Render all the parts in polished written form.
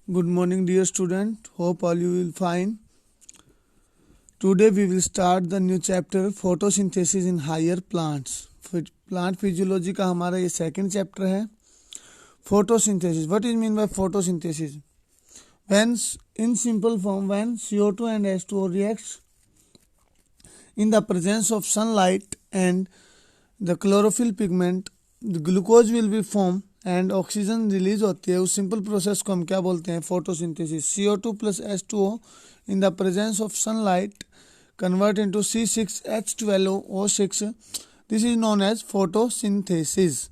Good morning, dear student. Hope all you will fine. Today we will start the new chapter photosynthesis in higher plants. Plant physiology का हमारा ये second chapter है. Photosynthesis. What is mean by photosynthesis? When in simple form, when CO2 and H2O reacts in the presence of sunlight and the chlorophyll pigment, the glucose will be formed and oxygen release होती है. उस simple process को हम क्या बोलते हैं? Photosynthesis. CO2 plus H2O in the presence of sunlight convert into C6H12O6. This is known as photosynthesis.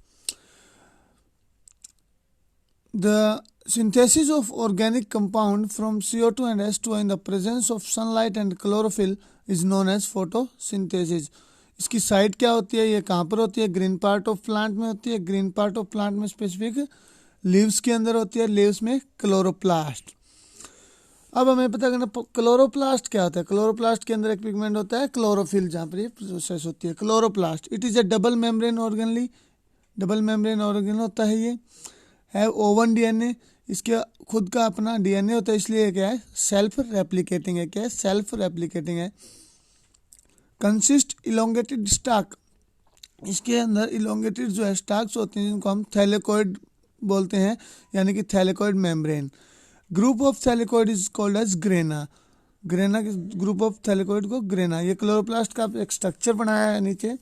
The synthesis of organic compound from CO2 and H2O in the presence of sunlight and chlorophyll is known as photosynthesis. इसकी site क्या होती है? ये कहाँ पर होती है? Green part of plant में होती है. ग्रीन पार्ट ऑफ प्लांट में स्पेसिफिक लीव्स के अंदर होती है. लीव्स में क्लोरोप्लास्ट. अब हमें पता करना क्लोरोप्लास्ट क्या होता है. क्लोरोप्लास्ट के अंदर एक पिगमेंट होता है क्लोरोफिल, जहाँ पर ये प्रोसेस होती है. Chloroplast it is A double membrane organelle. Double membrane organ होता है. ये है O1 DNA. इसके खुद का अपना DNA होता है, इसलिए क्या है? सेल्फ रेप्लिकेटिंग है. क्या है? सेल्फ रेप्लिकेटिंग है. Consist elongated stock. इसके अंदर इलोंगेटेड जो है स्टाक्स होते हैं, जिनको हम थैलेकोइड बोलते हैं, यानी कि thylakoid membrane. Group of thylakoid is called as grana. Grana के ग्रुप ऑफ थैलेकोइड को ग्रेना. ये क्लोरोप्लास्ट का एक स्ट्रक्चर बनाया है नीचे.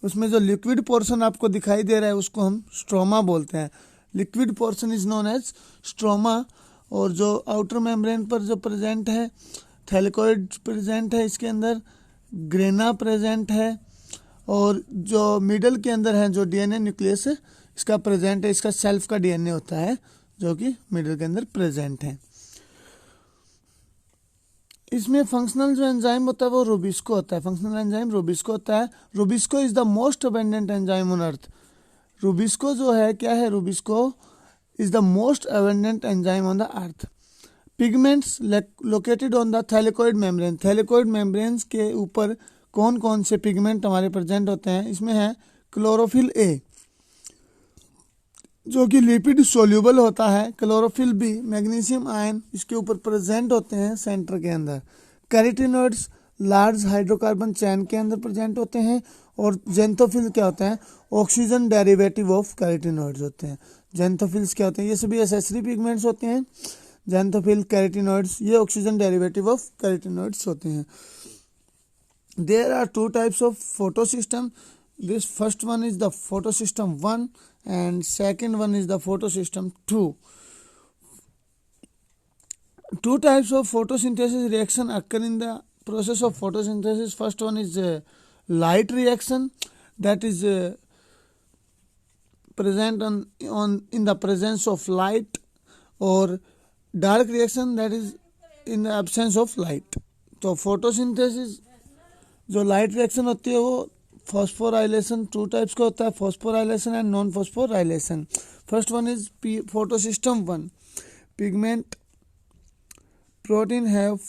उसमें जो लिक्विड पोर्शन आपको दिखाई दे रहा है उसको हम स्ट्रोमा बोलते हैं. Liquid portion is known as stroma. और जो आउटर मेम्ब्रेन पर जो प्रेजेंट है थैलेकोइड प्रेजेंट है, इसके अंदर ग्रेना प्रेजेंट है. और जो मिडल के अंदर है जो DNA न्यूक्लियस इसका प्रेजेंट है. इसका सेल्फ का DNA होता है जो कि मिडल के अंदर प्रेजेंट है. इसमें फंक्शनल जो एंजाइम होता है वो रूबिस्को होता है. फंक्शनल एंजाइम रूबिस्को होता है. Rubisco is the most abundant enzyme on earth. Rubisco जो है क्या है? Rubisco is the most abundant enzyme on the earth. Pigments located on the thylakoid membrane. Thylakoid membranes के ऊपर कौन कौन से पिगमेंट हमारे प्रेजेंट होते हैं? इसमें है क्लोरोफिल ए, जो कि लिपिड सोल्यूबल होता है. क्लोरोफिल बी, मैग्नीशियम आयन इसके ऊपर प्रेजेंट होते हैं सेंटर के अंदर. कैरोटीनॉइड्स लार्ज हाइड्रोकार्बन चैन के अंदर प्रेजेंट होते हैं. और जेंथोफिल क्या होता है? ऑक्सीजन डेरिवेटिव ऑफ कैरोटीनॉइड्स होते हैं. जेंथोफिल्स क्या होते हैं? ये सभी एसेसरी पिगमेंट्स होते हैं. जेंथोफिल, कैरोटीनॉइड्स, ये ऑक्सीजन डेरिवेटिव ऑफ कैरोटीनॉइड्स होते हैं. There are two types of photosystem. This first one is the photosystem 1 and second one is the photosystem 2. Two types of photosynthesis reaction occur in the process of photosynthesis. First one is light reaction, that is present on in the presence of light, or dark reaction, that is in the absence of light. तो photosynthesis जो light reaction होती है वो phosphorylation two types का होता है. Phosphorylation and non phosphorylation. First one is photosystem 1. Pigment protein have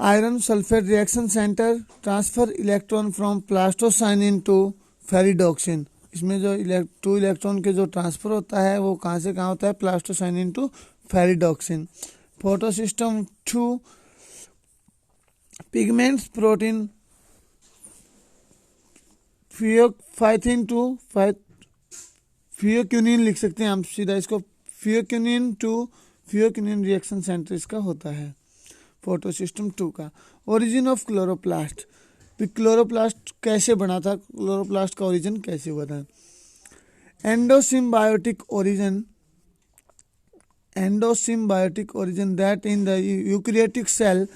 iron sulphate reaction centre transfer electron from plastocyanin to ferredoxin. इसमें जो 2 इलेक्ट्रॉन के जो ट्रांसफर होता है वो कहाँ से कहाँ होता है? Plastocyanin to ferredoxin. Photosystem 2 pigments protein pheophytin to pheophytin लिख सकते हैं हम सीधा इसको. Pheophytin to pheophytin reaction centre इसका होता है फोटोसिस्टम 2 का. Origin of chloroplast. क्लोरोप्लास्ट कैसे बना था? क्लोरोप्लास्ट का ओरिजिन कैसे हुआ था? Endosymbiotic origin. Endosymbiotic origin that in the eukaryotic cell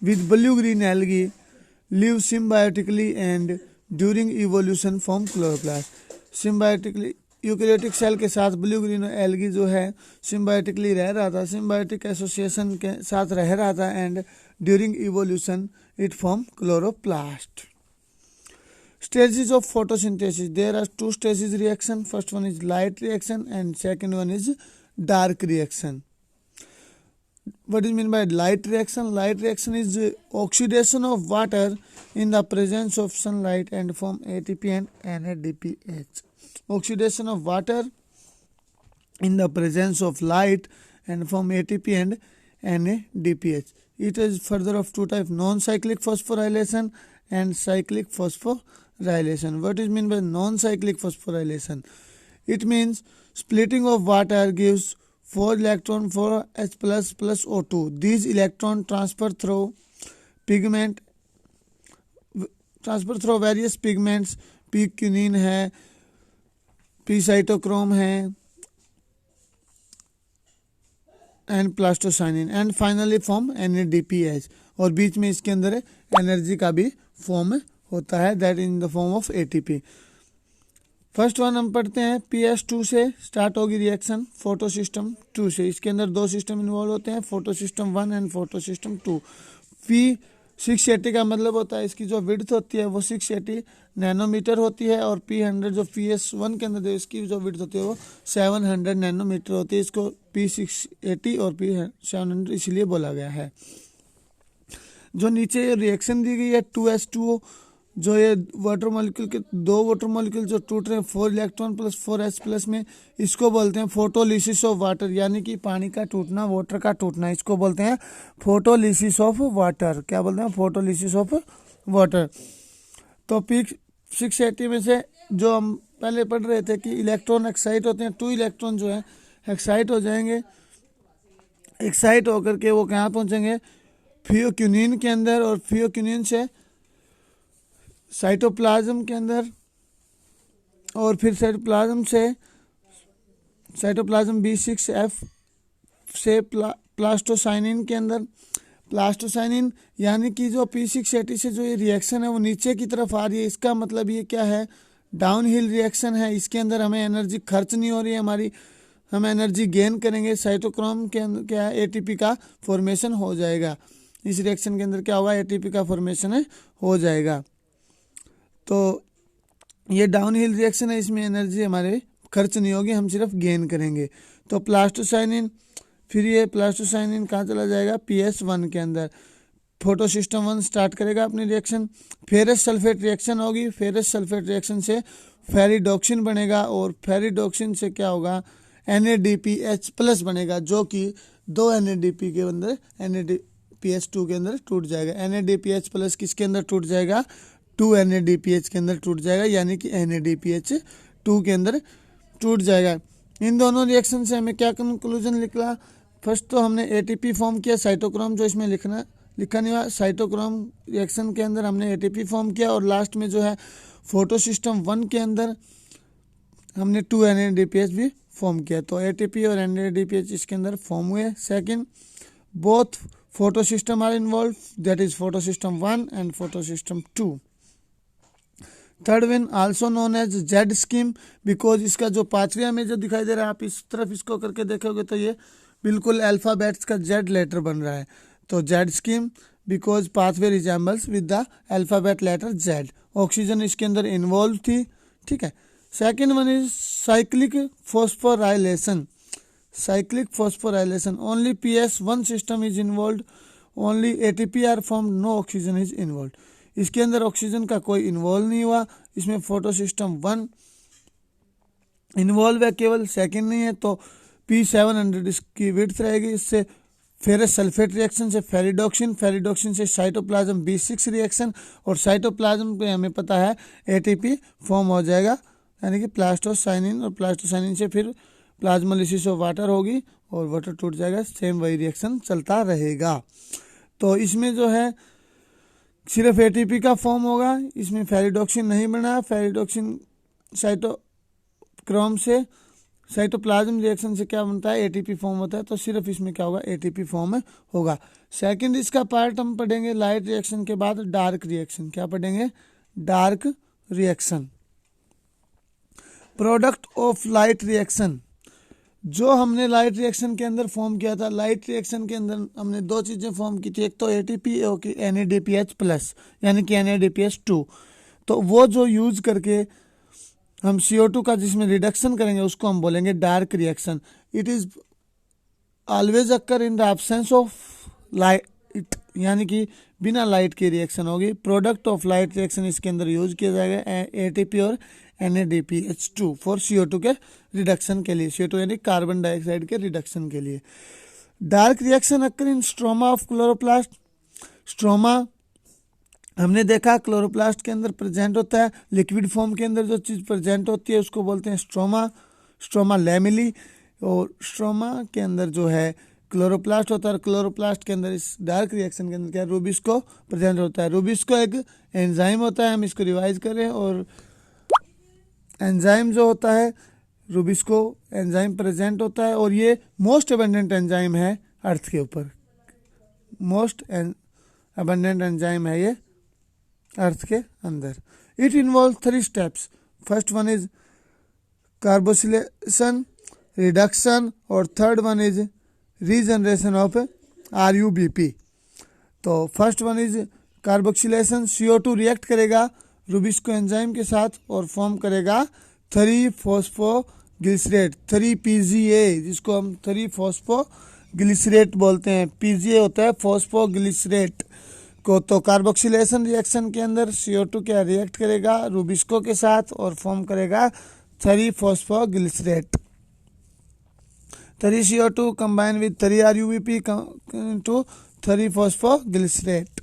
with blue green algae live symbiotically and during evolution form chloroplast. symbiotically eukaryotic cell के साथ ब्लू ग्रीन एल्गी जो है सिम्बायोटिकली रह रहा था, सिम्बायोटिक एसोसिएशन के साथ रह रहा था, and during evolution it form chloroplast. Stages of photosynthesis. There are 2 stages reaction. First one is light reaction and second one is dark reaction. What is mean by light reaction? Light reaction is oxidation of water in the presence of sunlight and form ATP and NADPH. Oxidation of water in the presence of light and form ATP and NADPH. It is further of two types, non-cyclic phosphorylation and cyclic phosphorylation. What is mean by non-cyclic phosphorylation? It means splitting of water gives 4 electron for H plus plus O2. These electron transfer through various pigments, P quinine है, P cytochrome है, and plastocyanin and finally form NADPH, और बीच में इसके अंदर energy का भी form होता है, that in the form of ATP. First one हम पढ़ते हैं, PS2 से स्टार्ट होगी रिएक्शन फोटो सिस्टम 2 से. इसके अंदर दो सिस्टम इन्वॉल्व होते हैं, photo system 1 and photosystem 2. P680 का मतलब होता है इसकी जो विड्थ होती है वो 680 नैनोमीटर होती है, और P100 जो PS1 के अंदर इसकी जो विड्थ होती है वो 700 नैनोमीटर होती है. इसको P680 और P700 इसलिए बोला गया है. जो नीचे ये रिएक्शन दी गई है 2H2O, जो ये वाटर मॉलिक्यूल के दो वाटर मॉलिक्यूल जो टूट रहे हैं 4 इलेक्ट्रॉन प्लस 4 H प्लस में, इसको बोलते हैं फोटोलिसिस ऑफ वाटर, यानी कि पानी का टूटना, वाटर का टूटना, इसको बोलते हैं फोटोलिसिस ऑफ वाटर. क्या बोलते हैं? Photolysis of water. तो P680 में से जो हम पहले पढ़ रहे थे कि इलेक्ट्रॉन एक्साइट होते हैं, 2 इलेक्ट्रॉन जो है एक्साइट हो जाएंगे, एक्साइट होकर के वो कहाँ पहुँचेंगे? थियोक्यूनिन के अंदर, और थियोक्यूनिन से साइटोप्लाज्म के अंदर, और फिर साइटोप्लाज्म B6F से प्लास्टोसाइनिन के अंदर. प्लास्टोसाइनिन यानी कि जो P680 से जो ये रिएक्शन है वो नीचे की तरफ आ रही है, इसका मतलब ये क्या है? डाउन हिल रिएक्शन है. इसके अंदर हमें एनर्जी खर्च नहीं हो रही है हमारी, हम एनर्जी गेन करेंगे. साइटोक्रोम के अंदर क्या है? ATP का फॉर्मेशन हो जाएगा. इस रिएक्शन के अंदर क्या होगा? ATP का फॉर्मेशन हो जाएगा. तो ये डाउन हिल रिएक्शन है, इसमें एनर्जी हमारे खर्च नहीं होगी, हम सिर्फ गेन करेंगे. तो प्लास्टोसाइनिन, फिर ये प्लास्टोसाइनिन कहाँ चला जाएगा? PS1 के अंदर. फोटो सिस्टम 1 स्टार्ट करेगा अपनी रिएक्शन, फेरस सल्फेट रिएक्शन होगी. फेरस सल्फेट रिएक्शन से फेरिडोक्सिन बनेगा, और फेरिडोक्सिन से क्या होगा? NADPH प्लस बनेगा, जो कि 2 NADP के अंदर NADPH2 के अंदर टूट जाएगा. NADPH प्लस किसके अंदर टूट जाएगा? 2 NADPH के अंदर टूट जाएगा, यानी कि NADPH2 के अंदर टूट जाएगा. इन दोनों रिएक्शन से हमें क्या कंक्लूजन निकला? फर्स्ट तो हमने ATP फॉर्म किया, साइटोक्रोम जो इसमें लिखा नहीं हुआ, साइटोक्रोम रिएक्शन के अंदर हमने ATP फॉर्म किया, और लास्ट में जो है फोटो सिस्टम 1 के अंदर हमने 2 NADPH भी फॉर्म किया. तो ATP और NADPH इसके अंदर फॉर्म हुए. Second, both photosystem are involve, that is photosystem 1 and photosystem 2. Third one also known as Z scheme, because इसका जो पाथवे में जो दिखाई दे रहा है, आप इस तरफ इसको करके देखोगे तो ये बिल्कुल अल्फ़ाबेट्स का जेड लेटर बन रहा है. तो Z scheme because pathway resembles with the alphabet letter Z. Oxygen इसके अंदर इन्वॉल्व थी. ठीक है. Second one is cyclic phosphorylation. Cyclic phosphorylation, only PS1 system is involve, only ATP are form, no oxygen is involve. इसके अंदर oxygen का कोई involve नहीं हुआ. इसमें फोटो सिस्टम 1 इन्वॉल्व है केवल, सेकंड नहीं है. तो P700 इसकी विड्थ रहेगी. इससे फेरस सल्फेट रिएक्शन से फेरिडोक्सिन, फेरिडोक्सिन से साइटोप्लाज्म B6 रिएक्शन, और साइटोप्लाज्म पे हमें पता है ATP फॉर्म हो जाएगा, यानी कि प्लास्टोसाइनिन, और प्लास्टोसाइनिन से फिर प्लाज्मोलिसिस ऑफ वाटर होगी और वाटर टूट जाएगा. सेम वही रिएक्शन चलता रहेगा. तो इसमें जो है सिर्फ ATP का फॉर्म होगा, इसमें फेरिडोक्सिन नहीं बना. फेरिडोक्सिन साइटोक्रोम से साइटोप्लाज्म रिएक्शन से क्या बनता है? ATP फॉर्म होता है. तो सिर्फ इसमें क्या होगा? ATP फॉर्म होगा. सेकंड इसका पार्ट हम पढ़ेंगे लाइट रिएक्शन के बाद डार्क रिएक्शन. क्या पढ़ेंगे? Dark reaction. Product of light reaction, जो हमने लाइट रिएक्शन के अंदर फॉर्म किया था, लाइट रिएक्शन के अंदर हमने दो चीज़ें फॉर्म की थी, एक तो ATP और NADPH प्लस, यानी कि NADPH2. तो वो जो यूज करके हम CO2 का जिसमें रिडक्शन करेंगे उसको हम बोलेंगे dark reaction. It is always occur in the absence of light, यानी कि बिना लाइट की रिएक्शन होगी. प्रोडक्ट ऑफ लाइट रिएक्शन इसके अंदर यूज किया जाएगा ATP और NADPH2 फॉर CO2 के रिडक्शन के लिए, CO2 यानी कार्बन डाइऑक्साइड के रिडक्शन के लिए। Dark reaction occur in stroma of chloroplast. Stroma हमने देखा क्लोरोप्लास्ट के अंदर प्रेजेंट होता है, लिक्विड फॉर्म के अंदर जो चीज़ प्रेजेंट होती है उसको बोलते हैं स्ट्रोमा, स्ट्रोमा लैमेली। और स्ट्रोमा के अंदर जो है क्लोरोप्लास्ट होता है, क्लोरोप्लास्ट के अंदर इस डार्क रिएक्शन के अंदर क्या है, रूबिस्को प्रेजेंट होता है। रूबिस्को एक एंजाइम होता है, हम इसको रिवाइज करें, और एंजाइम जो होता है रूबिस्को एंजाइम प्रेजेंट होता है, और ये मोस्ट अबंडेंट एंजाइम है अर्थ के ऊपर, मोस्ट अबंडेंट एंजाइम है ये अर्थ के अंदर। It involve 3 steps. First one is carboxylation, reduction, और third one is regeneration of RUBP। तो first one is carboxylation, CO2 react करेगा रूबिस्को एंजाइम के साथ और फॉर्म करेगा 3-फॉस्फोग्लिसरेट, 3PGA, जिसको हम 3-फॉस्फोग्लिसरेट बोलते हैं। PGA होता है फॉस्फोग्लिसरेट को। तो कार्बोक्सिलेशन रिएक्शन के अंदर CO2 क्या रिएक्ट करेगा रूबिस्को के साथ और फॉर्म करेगा three phosphoglycerate. 3CO2 combined with 3RUBP to 3-phosphoglycerate.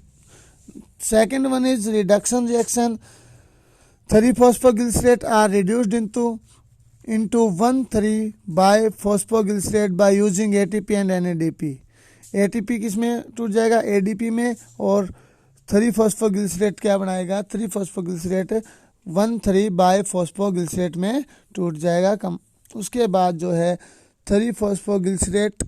Second one is reduction reaction. 3-phosphoglycerate are reduced into 1,3-biphosphoglycerate by using ATP and NADP. ATP किसमें टूट जाएगा, ADP में, और 3-phosphoglycerate क्या बनाएगा, 3-phosphoglycerate 1,3-biphosphoglycerate में टूट जाएगा। उसके बाद जो है 3-phosphoglycerate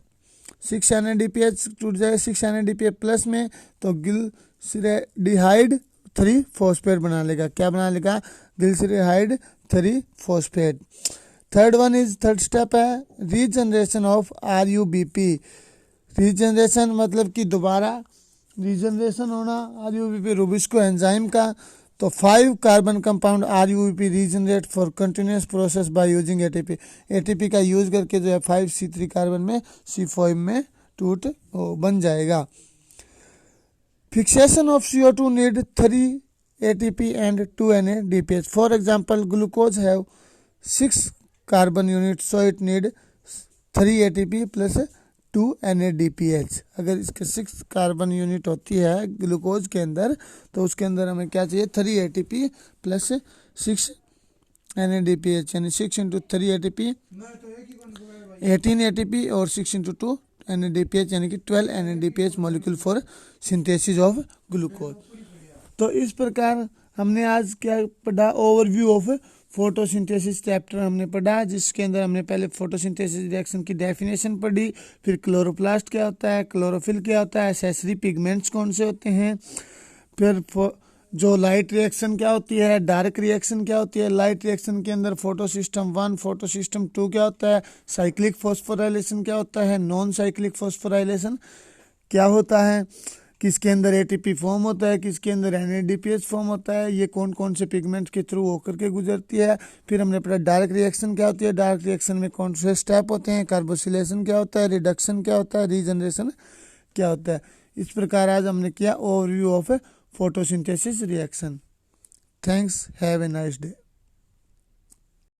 6 NADPH टूट जाएगा 6 NADPH प्लस में, तो ग्लिसरेडिहाइड 3-फॉस्फेट बना लेगा। क्या बना लेगा, ग्लिसरेडिहाइड 3-फॉस्फेट। थर्ड स्टेप है रीजनरेशन ऑफ RUBP। रीजनरेशन मतलब कि दोबारा रीजनरेशन होना RUBP रूबिस्को एंजाइम का। तो 5 carbon compound RUBP regenerate for continuous process by using ATP। ATP का यूज करके जो है 5C3 कार्बन में C5 में टूट बन जाएगा। Fixation of CO2 need 3 ATP and 2 NADPH। For example glucose have 6 carbon unit, so it need 3 ATP plus 2 NADPH। अगर इसके 6 कार्बन यूनिट होती है ग्लूकोज के अंदर, तो उसके अंदर हमें क्या चाहिए, 3 ATP प्लस 6 NADPH, यानी 6 × 3 ATP 18 ATP और 6 × 2 NADPH, यानी कि 12 NADPH molecule for synthesis of glucose. तो इस प्रकार हमने आज क्या पढ़ा, ओवरव्यू ऑफ फोटोसिंथेसिस चैप्टर हमने पढ़ा, जिसके अंदर हमने पहले फोटोसिंथेसिस रिएक्शन की डेफिनेशन पढ़ी, फिर क्लोरोप्लास्ट क्या होता है, क्लोरोफिल क्या होता है, एसेसरी पिगमेंट्स कौन से होते हैं, फिर जो लाइट रिएक्शन क्या होती है, डार्क रिएक्शन क्या होती है। लाइट रिएक्शन के अंदर फोटोसिस्टम 1 फोटोसिस्टम 2 क्या होता है, साइक्लिक फॉस्फोराइलेशन क्या होता है, नॉन साइक्लिक फॉस्फोराइलेशन क्या होता है, किसके अंदर ATP फॉर्म होता है, किसके अंदर NADPH फॉर्म होता है, ये कौन कौन से पिगमेंट्स के थ्रू होकर के गुजरती है। फिर हमने पढ़ा डार्क रिएक्शन क्या होती है, डार्क रिएक्शन में कौन से स्टेप होते हैं, कार्बोक्सिलेशन क्या होता है, रिडक्शन क्या होता है, रीजनरेशन क्या होता है। इस प्रकार आज हमने किया overview of photosynthesis reaction. Thanks, have a nice day.